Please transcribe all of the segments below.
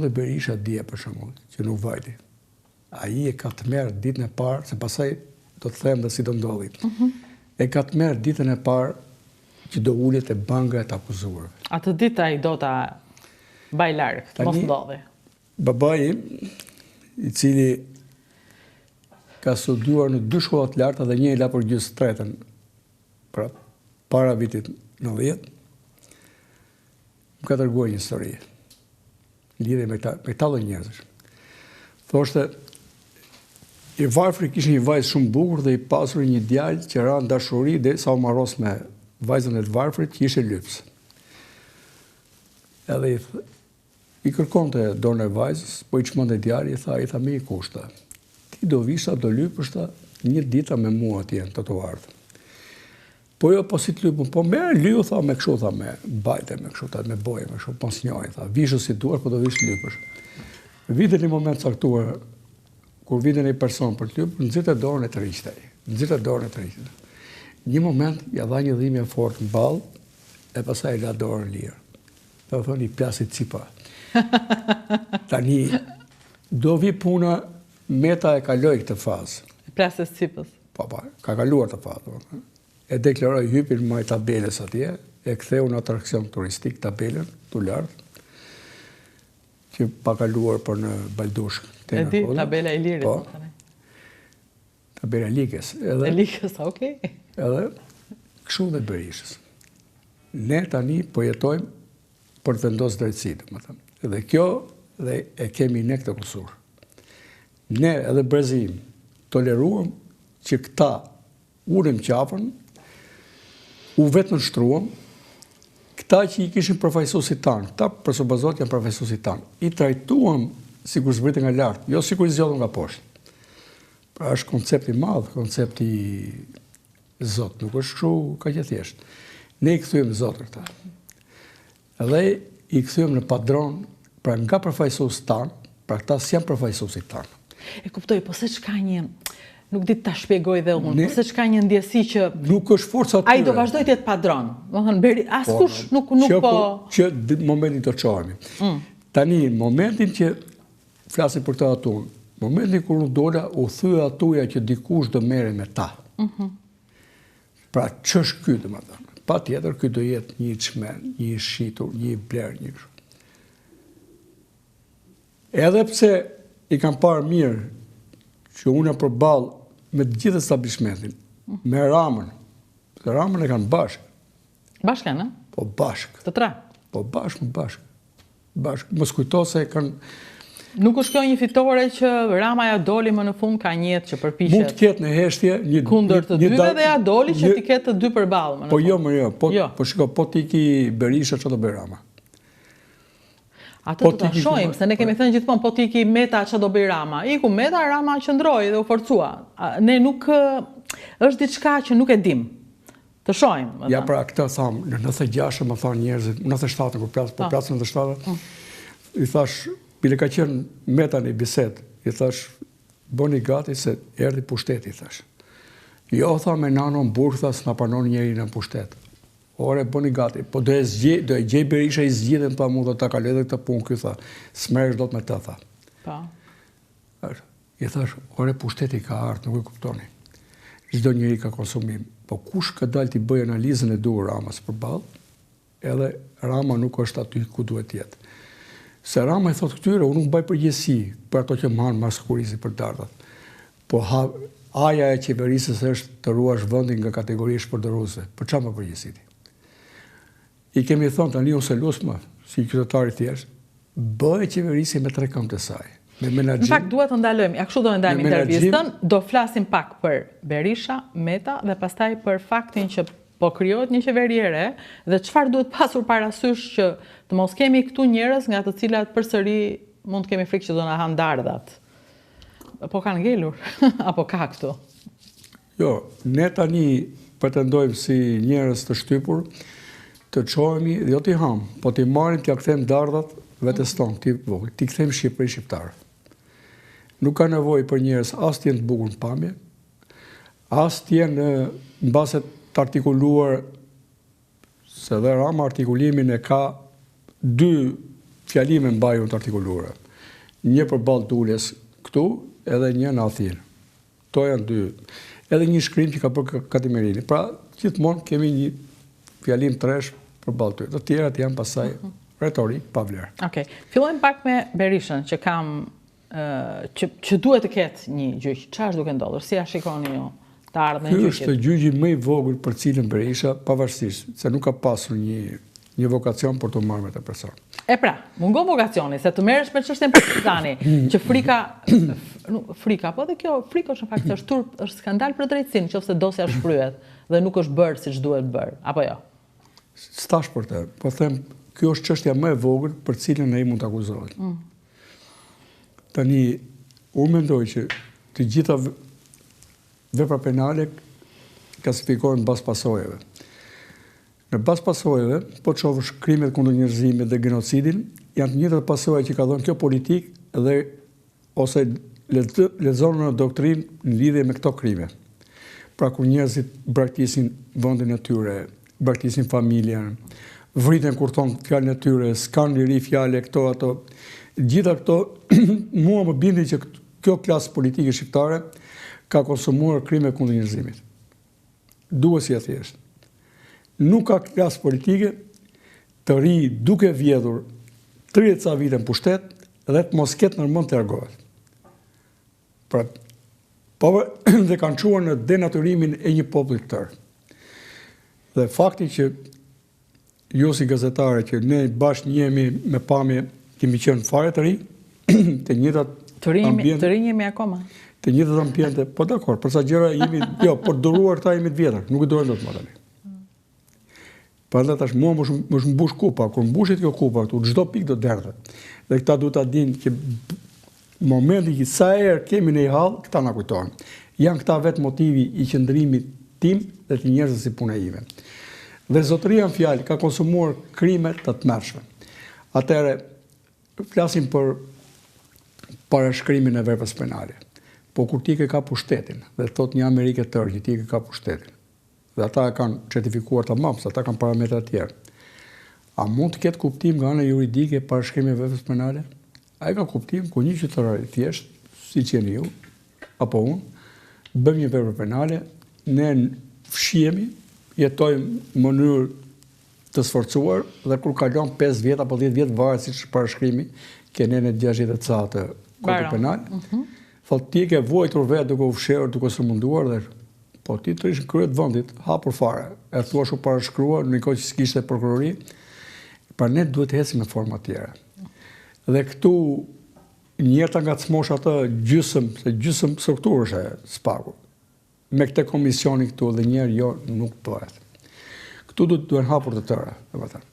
dhe Berisha dje për shembull, që nuk vajti. Ai e ka të merë ditën e parë, se pastaj do të them dhe si do ndodhi. E ka të merë ditën e parë që do ulet e banka e të akuzuar. Atë ditë ai do ta baj larg, mos ndodhi. Babai, i cili ka studiuar në 2 shkolla të larta dhe një i la për gjysmë tretën, pra para vitit 90, më ka treguar një histori lidhje me këta lloj njerëzish. Thoshte, i varfri kishte një vajzë shumë bukur dhe i pasur një djalë që ra në dashuri dhe sa u marros me vajzën e të varfrit që ishte lyps. Edhe i kërkonte dorën e vajzës, po i çmonte djali, i tha me i kushta. Ti do visha, do lypështa një dita me mua atje në trotuar. Po jo, po si të lypën, po merë lyu, tha, me kështu, tha, me bajte, me kështu, me boje, me kështu, po s'njoj, tha, vishë si duar, po do vishë lypësh. Vitet një moment caktuar, kur vitet një person për të lypër, nxirte dorën e të rishtaj. Një moment, ja dha një dhimbje fort në ballë, e pastaj la dorën lirë. Do thoni, plasit cipa. Tani, do vi puna, Meta e kaloi këtë fazë. Plasës cipës. Po, ka kaluar të fazë. E deklaroi hypin më tabeles atje, e ktheu në atraksion turistik tabelen, tu lartë, që pa kaluar për në Baldushk. E di, tabela e lirit. Po, tabela e Likës. E Likës, okej. Edhe, kështu dhe Berishës. Ne tani po jetojmë për të vendosur drejtësi, domethënë. Dhe kjo dhe e kemi ne këtë kusur. Ne edhe brezim toleruam që këta ulëm qafën, u vetë nështruam, këta që i kishin përfaqësuesit tanë, këta përsobazohet janë përfaqësuesit tanë, i trajtuam sikur zbritën nga lartë, jo sikur i zgjodhën nga poshtë. Pra është koncepti madh, koncepti Zot, nuk është kështu kaq e thjeshtë. Ne i kthyem Zot këta. Edhe i kthyem në padron, pra nga përfaqësuesit tanë, pra këta s'janë përfaqësuesit tanë. E kuptoj, po se çka një, nuk di ta shpjegoj dhe unë, po se çka një ndjesi që nuk është forca e tyre. Ai do vazhdoj të jetë padron. Domethënë askush nuk po që momentin të çohemi. Tani momentin që flasim për këtë atun, momentin kur unë dola u thye atuja që dikush do merre me ta. Pra ç'është ky domethënë? Patjetër ky do jetë një çmen, një shitur, një bler, një kështu. Edhe pse i kam parë mirë që unë përballë me të gjithë establishmentin, me Ramën. Se Ramën e kanë bashkë. Bashkë kanë, a? Po bashkë. Të tre? Po bashkë. Mos kujto se kanë... Nuk është kjo një fitore që Rama ja doli më në fund ka njëtë që përpishet. Mund të ketë në heshtje një... Kundër të dyve dhe ja doli që ti ketë të dy përballë më në fund. Po jo. Po shiko, po ti ki Berisha që do bëj Rama. Atë do ta shohim, se ne kemi thënë gjithmonë po ti ki Meta që do bëj Rama. Iku Meta, Rama qëndroi dhe u forcua. Ne nuk është diçka që nuk e dim. Të shohim. Ja pra këtë thamë, në 96 më thonë njerëzit, 97 kur plasën 97, i thash, bile ka qenë Meta në bisedë, i thash, bëni gati se erdhi pushteti, i thash. Jo, tha me nanon burg, tha, s'na pranon njeri në pushtet. Ore, bëni gati, po do e gjej Berisha i zgjidhen pa mu do ta kaloj edhe këtë punë, ky tha, s'merresh dot me të, tha. Po. I thash, ore, pushteti ka ardhur, nuk e kuptoni. Çdo njeri ka konsumim, po kush ka dalë t'i bëj analizën e duhur Ramës përballë, edhe Rama nuk është aty ku duhet të jetë. Se Rama i thot këtyre, unë nuk bëj përgjegjësi për ato që marrin maskurizi për dardat. Po aja e qeverisës është të ruash vendin nga kategoria shpërdoruese. Për çfarë më përgjegjësi ti? I kemi thonë tani ose lusma, si qytetari thjesht, bëj qeverisi me 3 këmbë të saj. Me menaxhim. Në fakt duhet të ndalojmë, ja kështu do të ndajmë intervistën, do flasim pak për Berisha, Meta dhe pastaj për faktin që po krijohet një qeveri e re dhe çfarë duhet pasur parasysh që të mos kemi këtu njerëz nga të cilat përsëri mund të kemi frikë që do na hanë dardhat. Po kanë ngelur apo ka këtu? Jo, ne tani pretendojmë si njerëz të shtypur të çohemi dhe jo t'i ham, po t'i marrim t'ia kthejmë dardhat vetes tonë, t'i kthejmë Shqipëri shqiptar. Nuk ka nevojë për njerëz as të jenë të bukur në pamje, as të jenë mbase të artikuluar, se dhe Rama artikulimin e ka 2 fjalime mbajun të artikuluara. Një përballë Tulës këtu, edhe një në Athinë. To janë dy. Edhe një shkrim që ka bërë Katimerini. Pra, gjithmonë kemi një fjalim tresh përballë ty. Të tjerat janë pasaj retorik pa vlerë. Okej. Fillojmë pak me Berishën, që kam që duhet të ketë një gjyq. Çfarë duke ndodhur? Si ja shikoni ju të ardhmen gjyqit? Ky është gjyqi më i vogël për cilën Berisha, pavarësisht se nuk ka pasur një vokacion për të marrë me të person. E pra, mungon vokacioni, se të merresh me çështjen partizani, që frika, po dhe kjo frikë është në fakt është turp, është skandal për drejtësinë, nëse dosja shfryhet dhe nuk është bërë siç duhet bërë, apo jo? S'tash për të, po them, kjo është çështja më e vogël për cilën ai mund të akuzohet. Tani, unë mendoj që të gjitha vepra penale klasifikohen bas pasojave. Në bas pasojave, po të shohësh krimet kundër njerëzimit dhe genocidin, janë të njëjtat pasoja që ka dhënë kjo politikë dhe ose lexon në doktrinë në lidhje me këto krime. Pra kur njerëzit braktisin vendin e tyre, braktisin familjen, vriten kur thon fjalën e tyre, s'kan liri fjale këto ato. Gjitha këto mua më bindi që kjo klasë politike shqiptare ka konsumuar krime kundër njerëzimit. Duhet si thjesht. Nuk ka klasë politike të ri duke vjedhur 30 ca vite në pushtet dhe të mos ketë nërmend të largohet. Pra, dhe kanë çuar në denaturimin e një populli të tërë. Dhe fakti që ju si gazetare që ne bashkë jemi me pamje kemi qenë fare të ri, të njëjtat ambiente. Të rinj jemi akoma. Të njëjtat ambiente, po dakor, për sa gjëra jemi, jo, por duruar këta jemi të vjetër, nuk e durojnë dot më tani. Prandaj tash mua më mbush kupa, kur mbushet kjo kupa këtu, çdo pikë do derdhet. Dhe këta duhet ta dinë që momenti që sa herë kemi në hall, këta na kujtojnë. Janë këta vetë motivi i qëndrimit tim dhe të njerëzve si puna ime. Dhe zotëria në fjalë ka konsumuar krime të tmerrshme. Atëherë flasim për parashkrimin e veprës penale. Po kur ti ke ka pushtetin dhe thot një Amerikë e tërë që ti ke ka pushtetin, dhe ata e kanë certifikuar tamam, se ata kanë parametra të tjerë. A mund të ketë kuptim nga ana juridike parashkrimi i veprës penale? Ai ka kuptim ku një qytetar i thjesht, siç jeni ju, apo unë, bëjmë një vepër penale, ne fshihemi, jetojmë në mënyrë të sforcuar dhe kur kalon 5 vjet apo 10 vjet varet siç parashkrimi, ke në 60 ca të kodit penal. Thotë ti ke vuajtur vetë duke u fshehur, duke së munduar dhe po ti të ish në krye të vendit, hapur fare. E thua u parashkruar në kohë që s'kishte prokurori, pra ne duhet të ecim në forma të tjera. Dhe këtu njerëta ngacmosh atë gjysmë strukturësh e SPAK-u. Me këtë komisioni këtu dhe njerë jo nuk bëhet. Këtu duhen hapur të tëra, domethënë.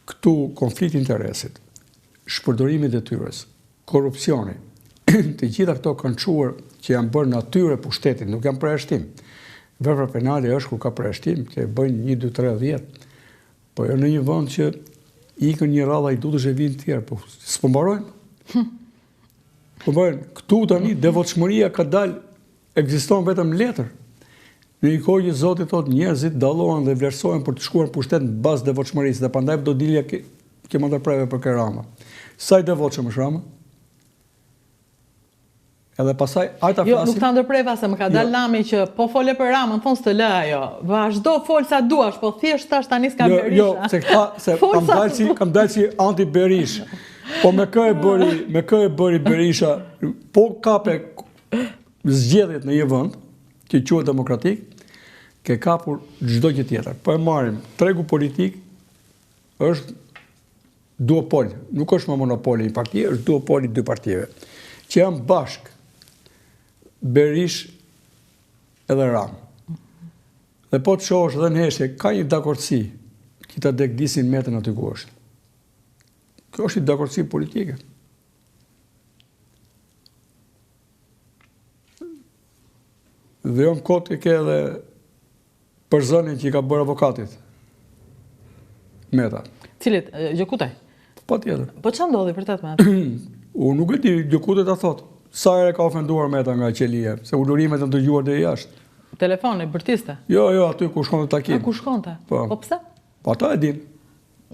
Këtu konflikti interesit, shpërdorimi i detyrës, korrupsioni, të gjitha këto kanë çuar që janë bërë natyrë pushtetit, nuk janë përjashtim. Vepra penale është kur ka përjashtim, që bëjnë 1, 2, 3 vjet. Po jo në një vend që ikën një radhë ai dutësh e vinë të tjerë, po s'po mbarojnë. Po bëjnë, këtu tani devotshmëria ka dalë, ekziston vetëm letër. Në një kohë që Zoti thotë njerëzit dallohen dhe vlerësohen për të shkuar në pushtet në bazë devotshmërisë, dhe prandaj do dilja që më ndërpreve për Rama. Sa i devotshëm është Rama? Edhe pasaj, ajta flasim... Jo, nuk ta ndërpreva se më ka dalë lami që po fole për Ramën, thonë s'të lë ajo. Vazhdo fol sa duash, po thjesht tash tani s'ka Berisha. Jo, se këta, se kam dalë si anti-Berisha. Po me kë e bëri Berisha, po kape zgjedhjet në një vend, që quhet demokratik, ke kapur çdo gjë tjetër. Po e marrim, tregu politik është duopol, nuk është më monopoli një partie, është duopoli 2 partive, që janë bashkë Berish edhe Ram. Dhe po të shohësh dhe në heshe, ka një dakordsi që ta dekdisin metën aty ku është. Kjo është një dakordsi politike. Dhe jo në kotë ke edhe për zënin që i ka bërë avokatit. Meta. Cilit? Gjokutaj? Pa tjetër. Po që ndodhi për të të me? Unë nuk e di, Gjokutaj ta thotë. Sa ere ka ofenduar Meta nga qelia, se urdhërimet janë të dëgjuar deri jashtë. Telefoni, bërtiste? Jo, aty ku shkonte takim. A ku shkonte? Po pse? Po ata e din.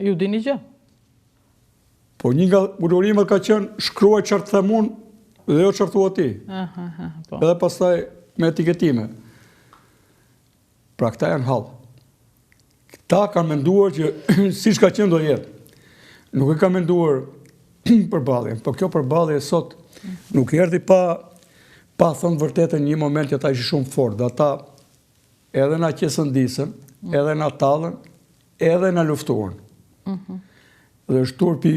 Ju dini gjë? Po një nga ururimet ka qenë shkruaj çfarë them unë dhe jo çfarë thua ti. Po. Edhe pastaj me etiketime. Pra këta janë hall. Këta kanë menduar që siç ka qenë do jetë. Nuk e ka menduar përballjen, po kjo përballje sot nuk erdhi pa thënë vërtetën një moment që ata ishin shumë fort, dhe ata edhe na qesëndisën, edhe na tallën, edhe na luftuan. Dhe është turpi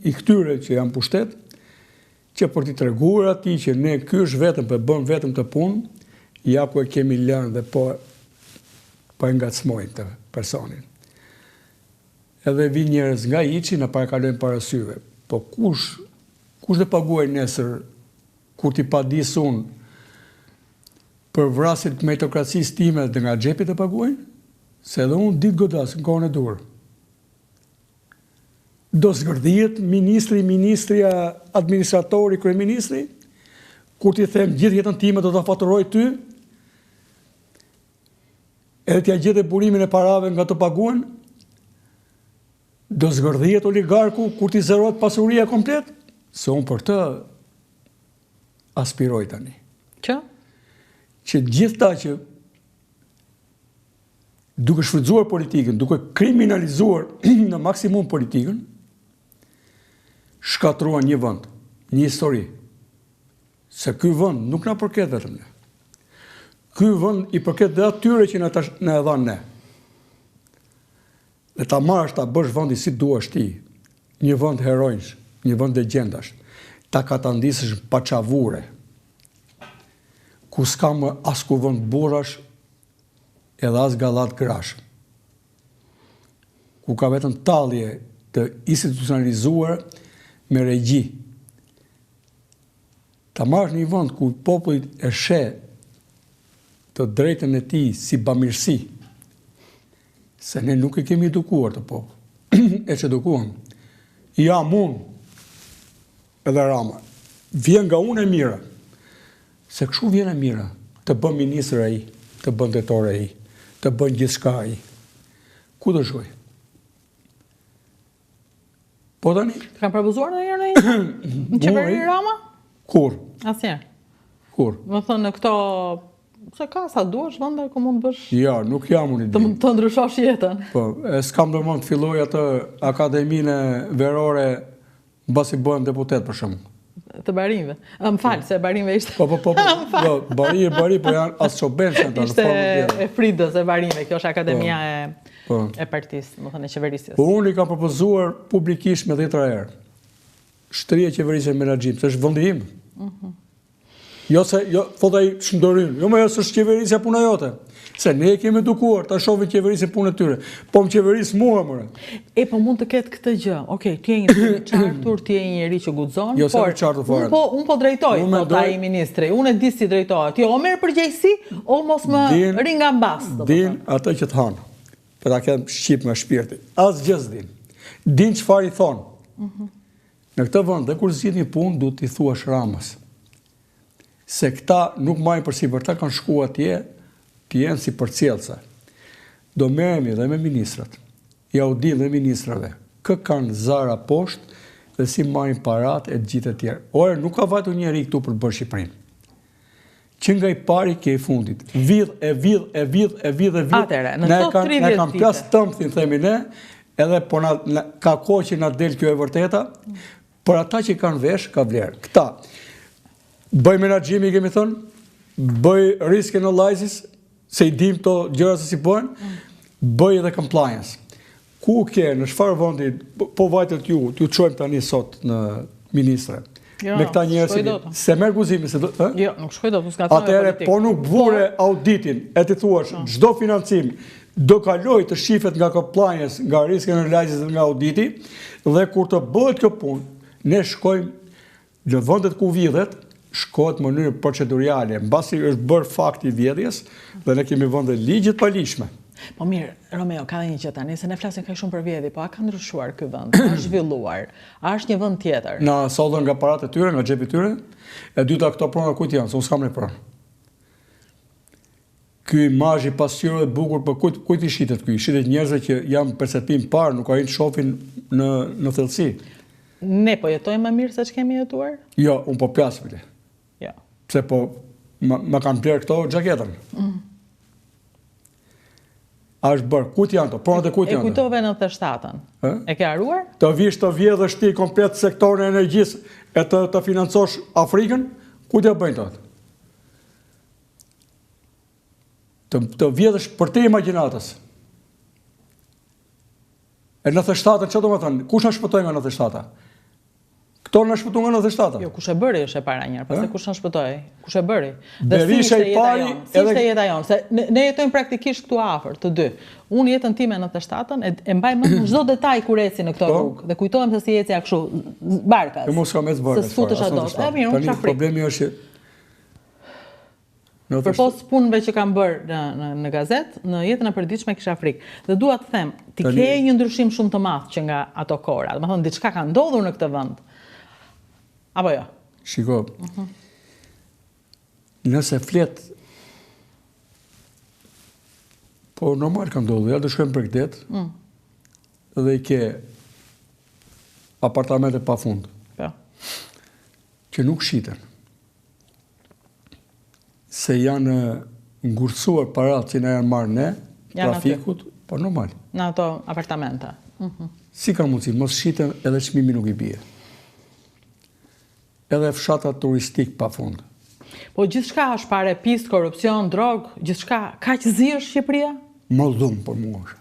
i këtyre që janë pushtet, që për t'i treguar atij që ne ky është vetëm për bën vetëm të punë, ja ku e kemi lënë dhe po e ngacmojnë të personin. Edhe vi njerëz nga Içi na parakalojnë para syve. Po kush dhe paguaj nesër kur ti pa disë unë për vrasit të meritokracisë time dhe nga xhepi të paguajnë? Se edhe unë ditë godas në kohën e dur. Do zgërdhijet ministria, administratori, kryeministri, kur ti them gjithë jetën time do ta faturoj ty, edhe t'ja gjetë burimin e parave nga të paguën, do zgërdhijet oligarku kur ti zerohet pasuria komplet, se unë për të aspiroj tani. Që gjithë ta që duke shfrytzuar politikën, duke kriminalizuar në maksimum politikën, shkatruan një vend, një histori. Se ky vend nuk na përket vetëm ne. Ky vend i përket dhe atyre që na e dhanë ne. Dhe ta marrësh ta bësh vendi si duash ti, një vend heronjsh, një vend legjendash, ta katandisësh paçavure, ku s'ka më as ku vend burrash, edhe as gallat grash. Ku ka vetëm tallje të institucionalizuar me regji. Ta marrësh një vend ku populli e sheh të drejtën e tij si bamirësi, se ne nuk e kemi edukuar të popull. E që edukuam. Jam unë edhe Rama. Vjen nga unë e mira. Se kështu vjen e mira. Të bën ministër ai, të bën drejtor ai, të bën gjithçka ai. Ku do shkoj? Po tani? Kanë propozuar ndonjëherë në qeveri Rama? Kur? Asnjëherë. Kur? Më thonë në këto se ka sa duash vende ku mund bësh. Ja, nuk jam unë i di. Të ndryshosh jetën. Po, s'kam dërmend të filloj atë akademinë verore mbasi bëhem deputet për shembull. Të barinjve. Më falë, se barinjve ishte... Po, bari, po janë as çobense ata në formë tjetër. Ishte e Fridës e barinjve, kjo është akademia e partisë, më thënë e qeverisjes. Po unë i kam propozuar publikisht me 10 herë. Shtria e qeverisë me menaxhim, se është vendi im. Jo se, thot ai shëndorin, jo më është qeverisja puna jote. Se ne kemi edukuar, ta shohim qeverisën punën e tyre. Po më qeveris mua mëre. Po mund të ketë këtë gjë. Okej, ti je një qartur, ti je një njerëz që guxon, jo, por unë po drejtoj, thot ai ministri. Unë e di si drejtohet. Ti o merr përgjegjësi, o mos më ri nga mbas. Din atë që të hanë. Për ta kem shqip me shpirti. Asgjë s'din. Din çfarë i thon. Në këtë vend, dhe kur zgjidh një punë, duhet t'i thuash Ramës. Se këta nuk marrin për sipër, kanë shkuar atje, të jenë si përcjellëse. Do merremi dhe me ministrat, i audit dhe ministrave, kë kanë zara poshtë dhe si marrin paratë e gjithë të tjerë. Ore, nuk ka vajtur njeri këtu për të bërë Shqipërinë. Që nga i pari ke i fundit. Vidh. Atere, në këto 30 ne kam plas tëmthin, themi ne, edhe po ka kohë që na del kjo e vërteta, por ata që kanë vesh, ka vlerë. Këta, bëj menaxhimi, kemi thënë, bëj risk analysis, se i dim to gjëra se si bëhen, bëj edhe compliance. Ku ke, në çfarë vendi, po vajtet ju çojmë tani sot në ministre. Me këta njerëz se merr guximin se jo, nuk shkoj dot, s'ka thënë. Atëherë po nuk bure auditin, e ti thuash, çdo financim do kaloj të shifet nga compliance, nga risk analysis dhe nga auditi, dhe kur të bëhet kjo punë, ne shkojmë në vendet ku vjedhet, shkohet në mënyrë procedurale, mbasi është bërë fakti i vjedhjes dhe ne kemi vënë ligjet palishme. Po mirë, Romeo, ka dhe një gjë tani, se ne flasim kaq shumë për vjedhje, po a ka ndryshuar ky vend? A është zhvilluar? A është një vend tjetër? Na sollën nga paratë e tyre, nga xhepi i tyre, e dyta këto prona kujt janë, se unë s'kam ne pronë. Ky imazh i pasqyrë dhe bukur, po kujt i shitet ky? Shitet njerëzve që janë perceptim parë, nuk arrin të shohin në thellësi. Ne po jetojmë më mirë se që kemi jetuar? Jo, unë po plasë për ti. Jo. Pse po, më kanë blerë këto gjaketën. A është bërë, kujt janë to? Pronat e kujt janë to? E kujtove 97-ën. E ke haruar? Të vish të vjedhësh ti komplet sektorin e energjisë e të financosh Afrikën, kujt ja bëjnë tot? Të vjedhësh për te imagjinatës. E 97-ën, që do më thënë? Kush në shpëtoj nga 97-a? Këto në shpëtu nga 97-a? Jo, kush e bëri është e para njerë, pastaj kush në shpëtoj? Kush e bëri? Berisha i pari... Si ishte jeta jonë? Se ne jetojmë praktikisht këtu afër, të dy. Unë jetën time në 97-ën, e mbaj më në çdo detaj kur eci në këto rrugë. Dhe kujtohem se si ecja kështu, barkas. E mos kam ecë barkas. Se sfutesh ato. E mirë, unë çfarë? Problemi është Përpos punëve që kam bërë në gazet, në jetën e përditshme kisha frikë. Dhe dua të them, ti ke një ndryshim shumë të madh që nga ato kohra. Do të thonë diçka ka ndodhur në këtë vend. Apo jo? Shiko, nëse flet, po normal ka ndodhur, ja të shkojmë për këtë, dhe i ke apartamente pa fund, që nuk shiten. Se janë ngurësuar parat që na janë marrë ne, trafikut, po normal. Në ato apartamente. Si ka mundësi, mos shiten edhe çmimi nuk i bie. Edhe fshatra turistik pa fund. Po gjithçka është pare, pistë, korrupsion, drogë, gjithçka, kaq zi është Shqipëria? Më dhumë për mua është.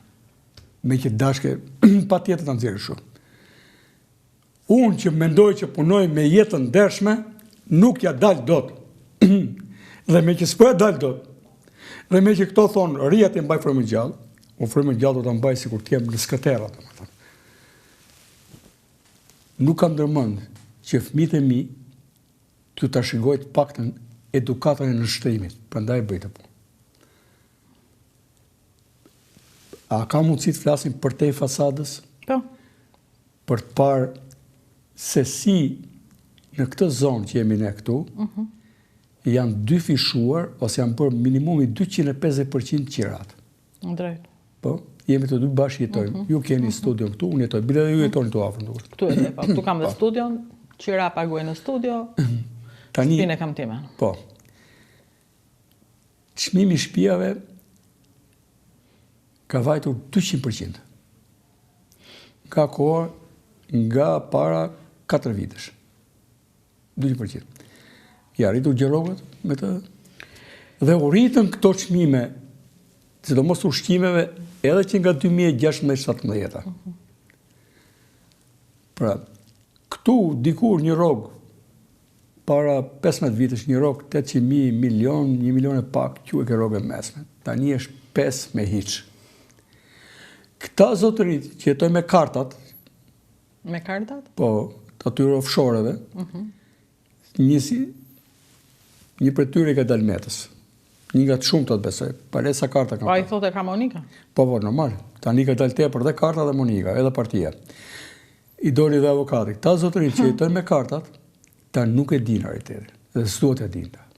Me që dashke, pa tjetër të nxjerrë shumë. Unë që mendoj që punoj me jetën ndershme, nuk ja dal dot. Dhe me që s'po e dalë do, dhe me që këto thonë, rria të mbaj frymën gjallë, unë frymën gjallë do të mbaj si kur t'jem në skëtera. Nuk kam dërmënd që fëmijët e mi t'ju ta shikojnë të paktën edukatën e nështrimit, prandaj bëjtë punë. A ka mundësi të flasim për te fasadës? Po. Për të parë se si në këtë zonë që jemi ne këtu, janë dy fishuar, ose janë për minimumi 250% qirat. Në drejt. Po, jemi të dy bashkë jetojmë. Ju keni studion këtu, unë jetoj, bile dhe ju jetojnë të afër nduhet. Këtu jetoj, po. Këtu kam dhe studion, qira paguaj në studio, shtëpinë e kam time. Po. Çmimi i shtëpiave ka vajtur 200%. Ka kohë nga para 4 vitesh. 200%. Ja, rritur gjerogët me të... Dhe u rritën këto çmime, sidomos ushqimeve, edhe që nga 2016-17. Pra, këtu dikur një rogë, para 15 vitesh një rogë, 800.000, milion, 1 milion e pak, që e ke rogë e mesme. Tani është 5 me hiç. Këta zotërit që jetoj me kartat... Me kartat? Po, të atyre offshoreve, një për tyre i ka dalë metës. Një nga të shumë të besoj. Pare sa karta kam. Po, a i thote ka Monika? Po, normal. Tani ka dalë tepër dhe karta dhe Monika, edhe partia. I doli dhe avokati. Ta zotërin që jetojnë me kartat, ta nuk e din realiteti. Dhe s'duhet e din ta.